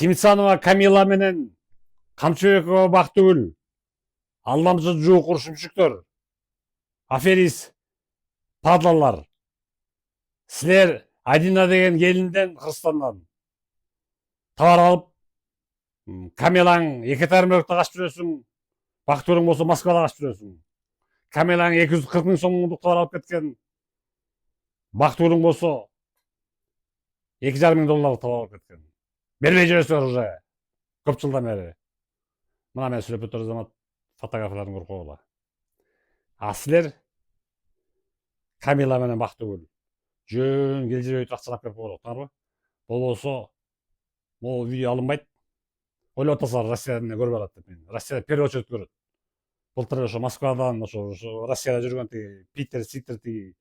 Кимсанова Камила менен Камчыбекова Бактыгүл, алдамчы жуук урушмчуктор, аферист падлалар. Силер Адина деген келинден Кыргызстандан товар алып, Камилаң Екатеринбургда качып жүрөсүң, Бактыгүлүң болсо Москвада качып жүрөсүң. Камилаң 240 000 сомдук товар алып кеткен, Бактыгүлүң болсо 2,5 мың долларлык товар алып кеткен. Бербей жүрөсүңөр уже көп жылдан бери. Мына мен сүйлөп өтөр замат фотографияларын көрүп койгула. А силер Камила менен Бактыгүл жөн келжиребей акчалап берип койгула, уктуңарбы? Болбосо могу видео алынбайт. Ойлоп атасыңар Россияда эмне көрүп атат деп. Мен Россияда первый очередь көрөт. Былтыр ошо Москвадан, ошо Россияда жүргөн тиги Питер, Ситер тиги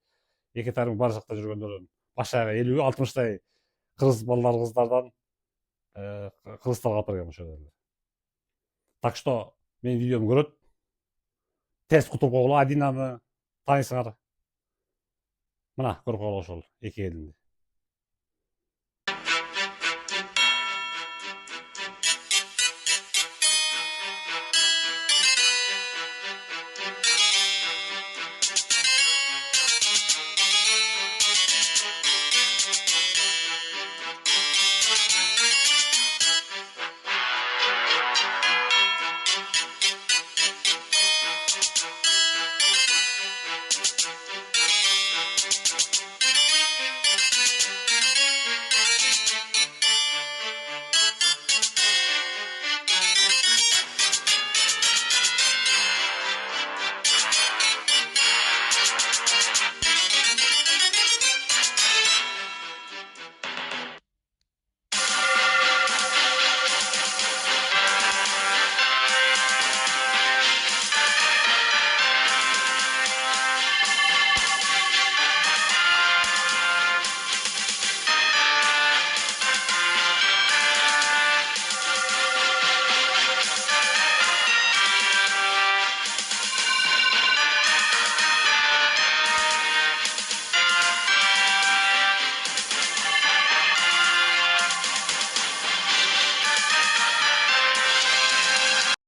Екатеринбург бар жакта жүргөндөрдөн башаяга 50-60 кыргыз балдар, кыздардан кыргызстанга алып берген ошо эле. Так что менин видеомду көрөт. Тез кутуп койгула, Адинаны тааныйсыңар. Мына көрүп койгула ошол эки элинди.